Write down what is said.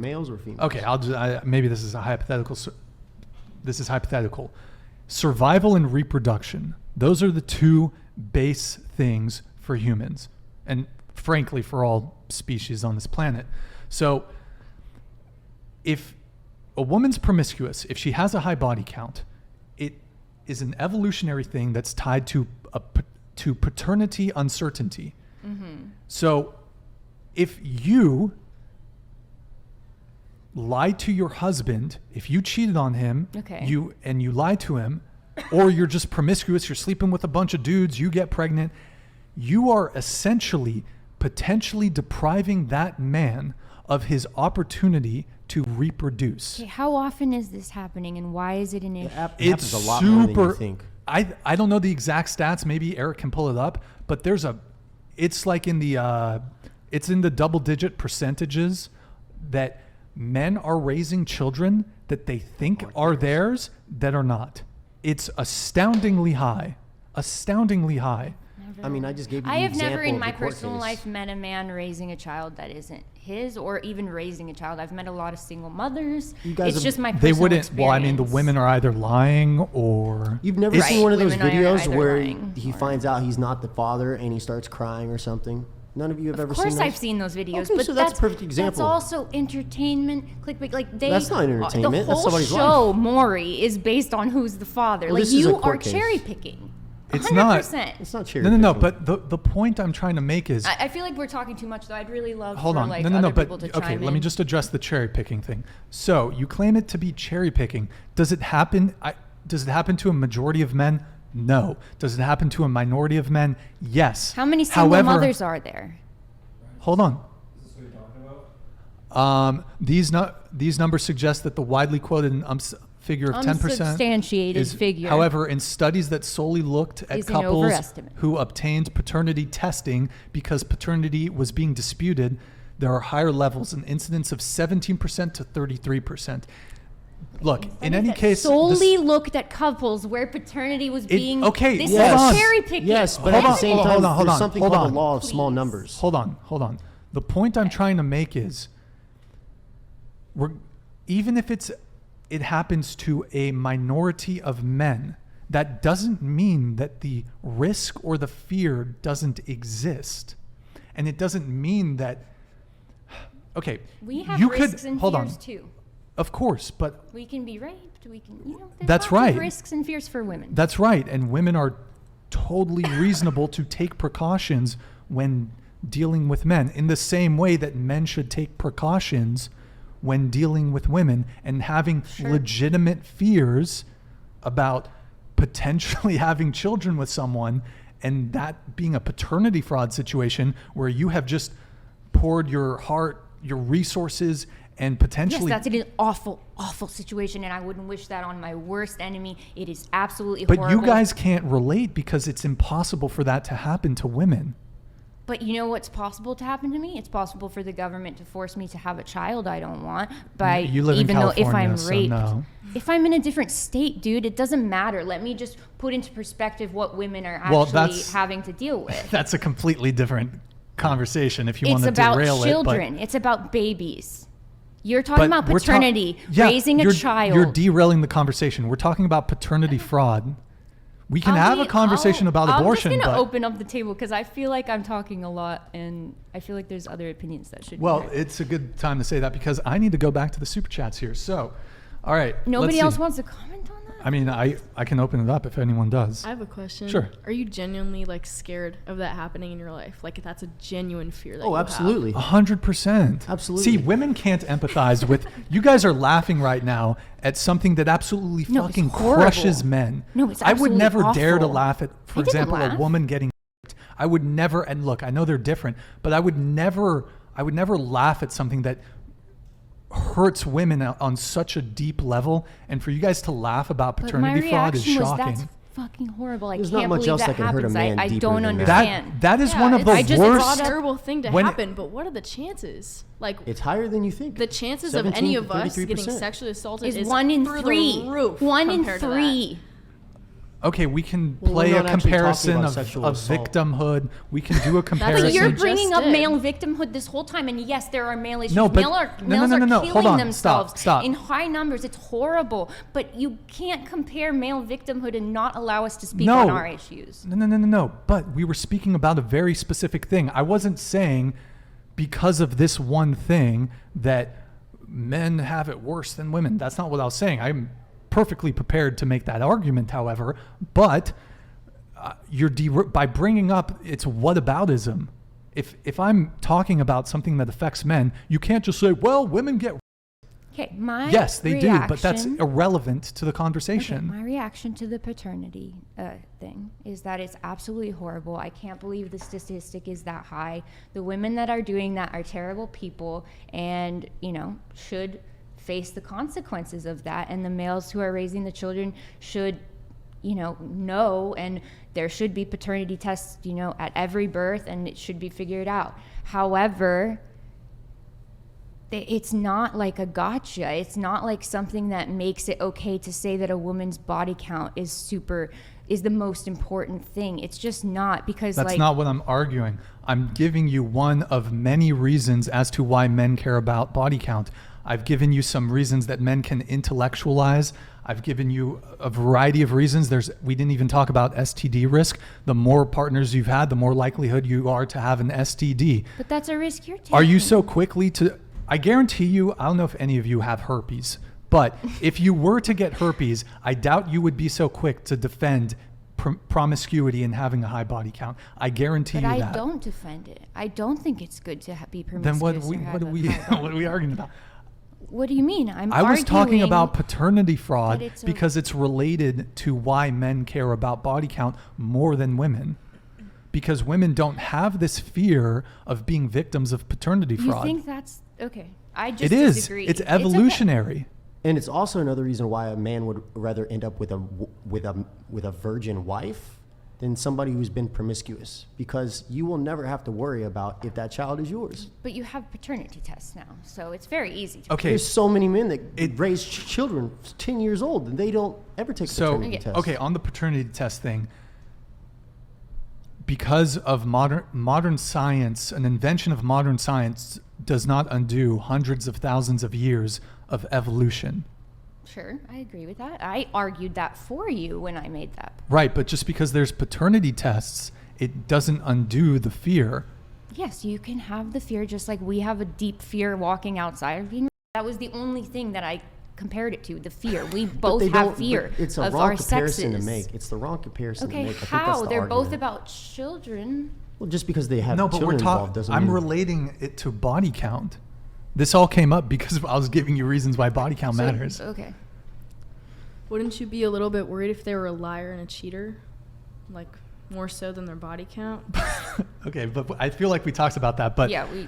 males or females? Okay, maybe this is a hypothetical. This is hypothetical. Survival and reproduction. Those are the two base things for humans, and frankly, for all species on this planet. So, if a woman's promiscuous, if she has a high body count, it is an evolutionary thing that's tied to paternity uncertainty. Mm-hmm. So if you lied to your husband, if you cheated on him, you lied to him, or you're just promiscuous, you're sleeping with a bunch of dudes, you get pregnant, you are essentially potentially depriving that man of his opportunity to reproduce. Okay, how often is this happening, and why is it an issue? It happens a lot more than you think. I don't know the exact stats. Maybe Eric can pull it up, but it's like in the double-digit percentages that men are raising children that they think are theirs that are not. It's astoundingly high. Astoundingly high. I mean, I just gave you the I have example never in of my the court personal case. life met a man raising a child that isn't his, or even raising a child. I've met a lot of single mothers. It's just my personal experience. Well, I mean, the women are either lying or... You've never seen one of those Women are videos either where lying he finds out he's not the father and he starts crying or something? None of you have ever seen those? Of course I've seen those videos, Okay, but so that's a perfect example. That's also entertainment, clickbait. Like That's not entertainment. The That's whole somebody's show, life. Maury, is based on who's the father. Well, like, this is a you court are case. cherry picking. It's 100%. not. It's not cherry No. picking. But the point I'm trying to make is... I feel like we're talking too much, though. I'd really love Hold for on. like No. other But people to chime okay, in. let me just address the cherry picking thing. So you claim it to be cherry picking. Does it happen? Does it happen to a majority of men? No. Does it happen to a minority of men? Yes. How many single mothers are there? Hold on. Is this what you're talking about? These numbers suggest that the widely quoted figure of 10% unsubstantiated figure. However, in studies that solely looked at Is an couples overestimate. who obtained paternity testing because paternity was being disputed, there are higher levels, an incidence of 17% to 33%. Look, in any case, solely looked at couples where paternity was being. This Yes. is cherry picking. Yes, but at the same time, there's something hold called on. the law of small numbers. Hold on. The point I'm trying to make is, even if it happens to a minority of men, that doesn't mean that the risk or the fear doesn't exist. And it doesn't mean that, okay, We have you risks could, and hold fears on. too. Of course, but We can be raped. We can, there's That's lots right. of risks and fears for women. that's right. And women are totally reasonable to take precautions when dealing with men, in the same way that men should take precautions when dealing with women and having legitimate fears about potentially having children with someone, and that being a paternity fraud situation where you have just poured your heart, your resources, and potentially... Yes, that's an awful, awful situation, and I wouldn't wish that on my worst enemy. It is absolutely But horrible. you guys can't relate because it's impossible for that to happen to women. But you know what's possible to happen to me? It's possible for the government to force me to have a child I don't want. By You live in even though if California, I'm so raped, no. if I'm in a different state, dude, it doesn't matter. Let me just put into perspective what women are Well, actually that's- having to deal with. That's a completely different conversation if you want It's to about derail children. it. It's about babies. You're talking about we're paternity, raising a child. You're derailing the conversation. We're talking about paternity fraud. We can have a conversation about abortion, I'm just going but to open up the table because I feel like I'm talking a lot, and I feel like there's other opinions that should be well, heard. it's a good time to say that because I need to go back to the super chats here. So, all right. Nobody let's else see. wants to comment on that? I mean, I can open it up if anyone does. I have a question. Sure. Are you genuinely like scared of that happening in your life? Like that's a genuine fear that Oh, you absolutely. 100%. Absolutely. See, women can't empathize with. You guys are laughing right now at something that absolutely No, it's fucking horrible. crushes men. No, it's I would absolutely never dare to awful. laugh at, for I didn't example, a laugh. woman getting raped. I would never. And look, I know they're different, but I would never laugh at something that hurts women on such a deep level. And for you guys to laugh about But my paternity fraud is reaction was, shocking. that's fucking horrible. I There's not can't much believe else that that can hurt a happens. man I deeper don't than that. understand. That is one of the it's worst. a terrible thing to when- happen, but what are the chances? Like It's higher than you think. the chances of 17 any to of us getting 33%. sexually assaulted is is 1 in through 3. the roof 1 in compared to that. 3. Okay, we can Well, we're play a not actually talking comparison about of sexual assault. victimhood. We can do a comparison. But you're just bringing up did. male victimhood this whole time, and yes, there are male issues. No, but- Males are no. killing Hold on. themselves Stop. in high numbers. It's horrible. But you can't compare male victimhood and not allow us to speak on our issues. No. But we were speaking about a very specific thing. I wasn't saying because of this one thing that men have it worse than women. That's not what I was saying. I'm perfectly prepared to make that argument, however, but by bringing up it's whataboutism. If I'm talking about something that affects men, you can't just say, well, women get. Okay, my Yes, they do, but that's reaction- irrelevant to the Okay, conversation. my reaction to the paternity thing is that it's absolutely horrible. I can't believe the statistic is that high. The women that are doing that are terrible people and, should face the consequences of that. And the males who are raising the children should, know, and there should be paternity tests, at every birth, and it should be figured out. However, it's not like a gotcha. It's not like something that makes it okay to say that a woman's body count is the most important thing. It's just not, because That's not what I'm arguing. I'm giving you one of many reasons as to why men care about body count. I've given you some reasons that men can intellectualize. I've given you a variety of reasons. We didn't even talk about STD risk. The more partners you've had, the more likelihood you are to have an STD. But that's a risk you're taking. Are you so quickly to... I guarantee you, I don't know if any of you have herpes, but if you were to get herpes, I doubt you would be so quick to defend promiscuity and having a high body count. I guarantee But you I that. don't defend it. I don't think it's good to be promiscuous. Then what or are we have a high what are we arguing about? What do you mean? I was talking arguing about paternity fraud that it's because it's related to why men care about body count more than women. Because women don't have this fear of being victims of paternity You fraud. think that's okay? I just It is. disagree. It's okay. evolutionary. And it's also another reason why a man would rather end up with a virgin wife than somebody who's been promiscuous, because you will never have to worry about if that child is yours. But you have paternity tests now, so it's very easy to Okay. There's so many men that raise children 10 years old and they don't ever take a So, paternity test. okay, on the paternity test thing, because of modern science, an invention of modern science does not undo hundreds of thousands of years of evolution. Sure, I agree with that. I argued that for you when I made that. Right, but just because there's paternity tests, it doesn't undo the fear. Yes, you can have the fear just like we have a deep fear walking outside of being. That was the only thing that I compared it to, the fear. We But both they have don't- fear but it's a of wrong our comparison sexes. to make. It's the wrong comparison to Okay, make. I think how? that's the They're both argument. about children. Well, just because they have No, but children we're involved talking. doesn't I'm mean... relating it to body count. This all came up because I was giving you reasons why body count So- matters. Okay. Wouldn't you be a little bit worried if they were a liar and a cheater? Like, more so than their body count? Okay, but I feel like we talked about that. But Yeah, we